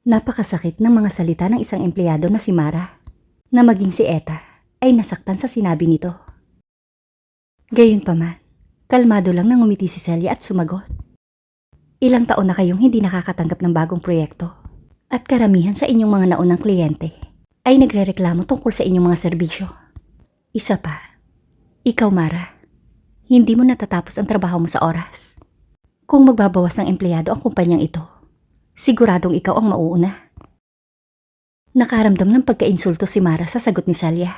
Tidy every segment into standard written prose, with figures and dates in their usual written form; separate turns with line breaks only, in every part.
Napakasakit ng mga salita ng isang empleyado na si Mara, na maging si Eta ay nasaktan sa sinabi nito. Gayunpaman, kalmado lang nang ngumiti si Celia at sumagot. Ilang taon na kayong hindi nakakatanggap ng bagong proyekto at karamihan sa inyong mga naunang kliyente ay nagrereklamo tungkol sa inyong mga serbisyo. Isa pa, ikaw Mara, hindi mo natatapos ang trabaho mo sa oras. Kung magbabawas ng empleyado ang kumpanyang ito, siguradong ikaw ang mauuna. Nakaramdam ng pagkainsulto si Mara sa sagot ni Celia.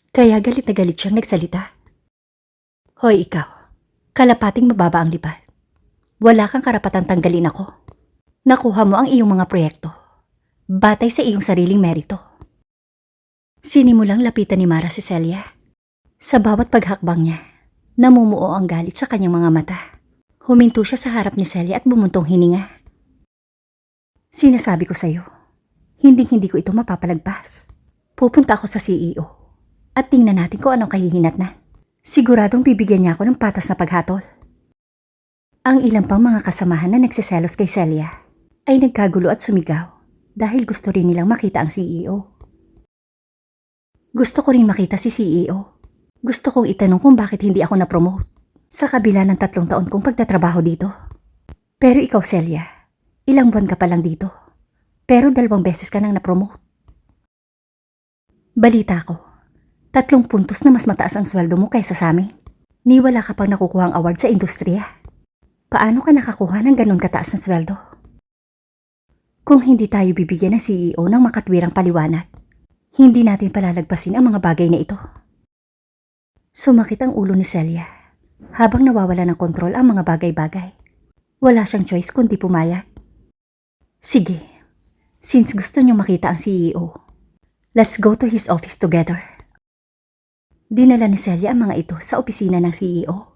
Kaya galit na galit siyang nagsalita. Hoy ikaw, kalapating mababa ang lipat. Wala kang karapatang tanggalin ako. Nakuha mo ang iyong mga proyekto, batay sa iyong sariling merito. Sinimulang lapitan ni Mara si Celia. Sa bawat paghakbang niya, namumuo ang galit sa kanyang mga mata. Huminto siya sa harap ni Celia at bumuntong hininga. Sinasabi ko sa'yo, hindi ko ito mapapalagpas. Pupunta ako sa CEO at tingnan natin kung anong kahihinatnan. Siguradong bibigyan niya ako ng patas na paghatol. Ang ilang pang mga kasamahan na nagsiselos kay Celia ay nagkagulo at sumigaw dahil gusto rin nilang makita ang CEO. Gusto ko rin makita si CEO. Gusto kong itanong kung bakit hindi ako na-promote sa kabila ng 3 taon kong pagtatrabaho dito. Pero ikaw Celia, ilang buwan ka pa lang dito, pero 2 beses ka nang na-promote. Balita ko, 3 puntos na mas mataas ang sweldo mo kaysa sa amin. Ni wala ka pang nakukuhang award sa industriya. Paano ka nakakuha ng ganun kataas na sweldo? Kung hindi tayo bibigyan ng CEO ng makatwirang paliwanag, hindi natin palalagpasin ang mga bagay na ito. Sumakit ang ulo ni Celia habang nawawala ng kontrol ang mga bagay-bagay. Wala siyang choice kundi pumayag. Sige, since gusto niyo makita ang CEO, let's go to his office together. Dinala ni Celia ang mga ito sa opisina ng CEO.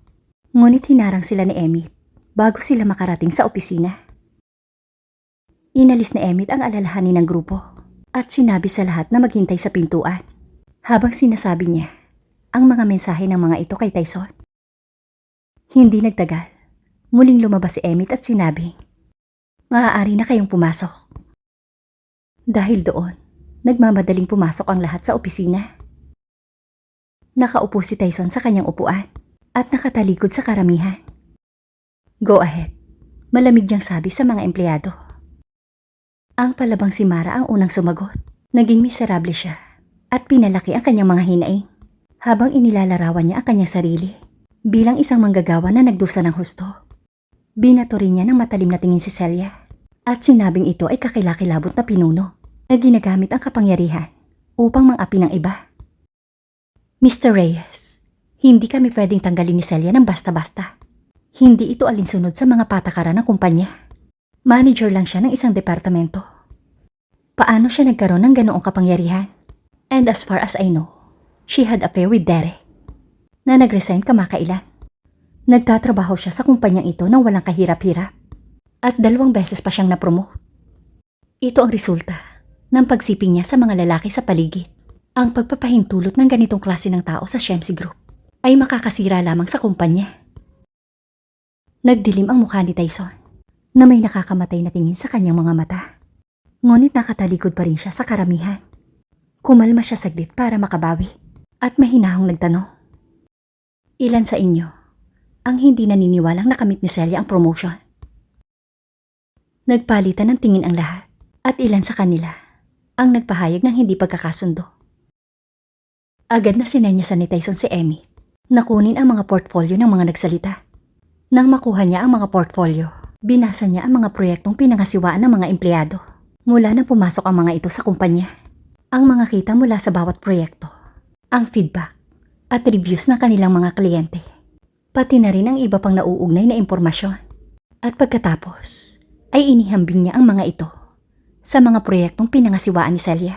Ngunit hinarang sila ni Emmett bago sila makarating sa opisina. Inalis ni Emmett ang alalahanin ng grupo at sinabi sa lahat na maghintay sa pintuan habang sinasabi niya ang mga mensahe ng mga ito kay Tyson. Hindi nagtagal, muling lumabas si Emmett at sinabi, "Maaari na kayong pumasok." Dahil doon, nagmamadaling pumasok ang lahat sa opisina. Nakaupo si Tyson sa kanyang upuan at nakatalikod sa karamihan. Go ahead, malamig niyang sabi sa mga empleyado. Ang palabang si Mara ang unang sumagot. Naging miserable siya at pinalaki ang kanyang mga hinaing habang inilalarawan niya ang kanyang sarili bilang isang manggagawa na nagdusa ng husto. Binato rin niya ng matalim na tingin si Celia at sinabing ito ay kakilakilabot na pinuno na ginagamit ang kapangyarihan upang mang-api ng iba. Mr. Reyes, hindi kami pwedeng tanggalin ni Celia ng basta-basta. Hindi ito alinsunod sa mga patakaran ng kumpanya. Manager lang siya ng isang departamento. Paano siya nagkaroon ng ganoong kapangyarihan? And as far as I know, she had affair with Derek na nag-resign kamakailan. Nagtatrabaho siya sa kumpanyang ito nang walang kahirap-hirap at 2 beses pa siyang na-promote. Ito ang resulta ng pagsiping niya sa mga lalaki sa paligid. Ang pagpapahintulot ng ganitong klase ng tao sa Shyemsi Group ay makakasira lamang sa kumpanya. Nagdilim ang mukha ni Tyson na may nakakamatay na tingin sa kanyang mga mata. Ngunit nakatalikod pa rin siya sa karamihan. Kumalma siya saglit para makabawi at mahinahong nagtanong. Ilan sa inyo ang hindi naniniwalang nakamit ni Celia ang promotion? Nagpalitan ng tingin ang lahat at ilan sa kanila ang nagpahayag ng hindi pagkakasundo. Agad na sinenyasan ni Tyson si Emmy na kunin ang mga portfolio ng mga nagsalita. Nang makuha niya ang mga portfolio, binasa niya ang mga proyektong pinangasiwaan ng mga empleyado mula nang pumasok ang mga ito sa kumpanya. Ang mga kita mula sa bawat proyekto, ang feedback at reviews ng kanilang mga kliyente, pati na rin ang iba pang nauugnay na impormasyon. At pagkatapos, ay inihambing niya ang mga ito sa mga proyektong pinangasiwaan ni Celia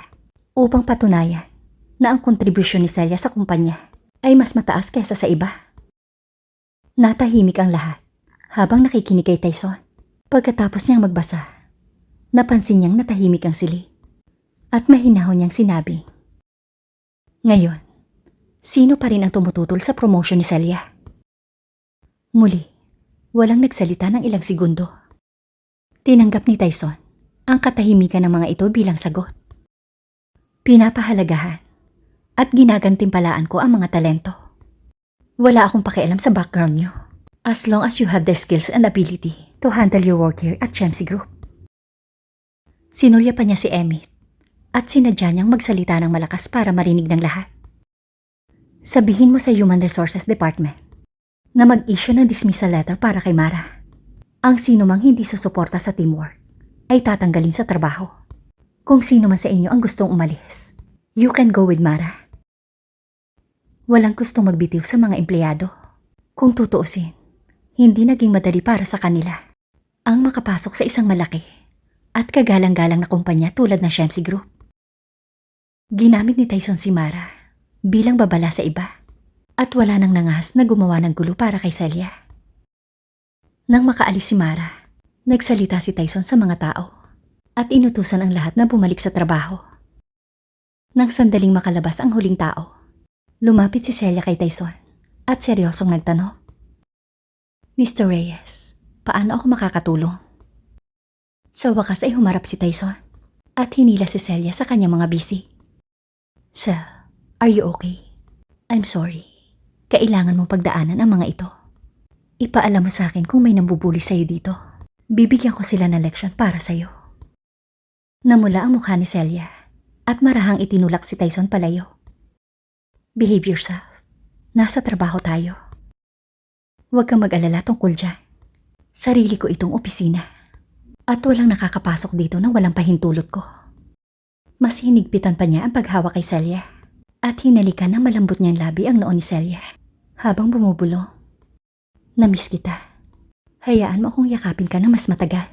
upang patunayan na ang kontribusyon ni Celia sa kumpanya ay mas mataas kaysa sa iba. Natahimik ang lahat habang nakikinig kay Tyson. Pagkatapos niyang magbasa, napansin niyang natahimik ang sili at mahinahon niyang sinabi, "Ngayon, sino pa rin ang tumututol sa promotion ni Celia?" Muli, walang nagsalita ng ilang segundo. Tinanggap ni Tyson ang katahimikan ng mga ito bilang sagot. Pinapahalagahan at ginagantimpalaan ko ang mga talento. Wala akong pakialam sa background nyo, as long as you have the skills and ability to handle your work here at Chemsy Group. Sinulya pa niya si Emmett at sinadya niyang magsalita ng malakas para marinig ng lahat. Sabihin mo sa Human Resources Department na mag-issue ng dismissal letter para kay Mara. Ang sino mang hindi susuporta sa teamwork ay tatanggalin sa trabaho. Kung sino man sa inyo ang gustong umalis, you can go with Mara. Walang gustong magbitiw sa mga empleyado. Kung tutuusin, hindi naging madali para sa kanila ang makapasok sa isang malaki at kagalang-galang na kumpanya tulad ng Chemsy Group. Ginamit ni Tyson si Mara bilang babala sa iba at wala nang nangahas na gumawa ng gulo para kay Celia. Nang makaalis si Mara, nagsalita si Tyson sa mga tao at inutusan ang lahat na bumalik sa trabaho. Nang sandaling makalabas ang huling tao, lumapit si Celia kay Tyson at seryosong nagtanong, Mr. Reyes, paano ako makakatulong? Sa wakas ay humarap si Tyson at hinila si Celia sa kanyang mga bisig. Sir, are you okay? I'm sorry. Kailangan mong pagdaanan ang mga ito. Ipaalam mo sa akin kung may nambubuli sa'yo dito. Bibigyan ko sila ng leksyon para sa'yo. Namula ang mukha ni Celia at marahang itinulak si Tyson palayo. Behave yourself. Nasa trabaho tayo. Huwag kang mag-alala tungkol dyan. Sarili ko itong opisina. At walang nakakapasok dito nang walang pahintulot ko. Mas hinigpitan pa niya ang paghawak kay Celia at hinalikan ng malambot niyang labi ang noon ni Celia habang bumubulong. Namiss kita. Hayaan mo akong yakapin ka ng mas matagal.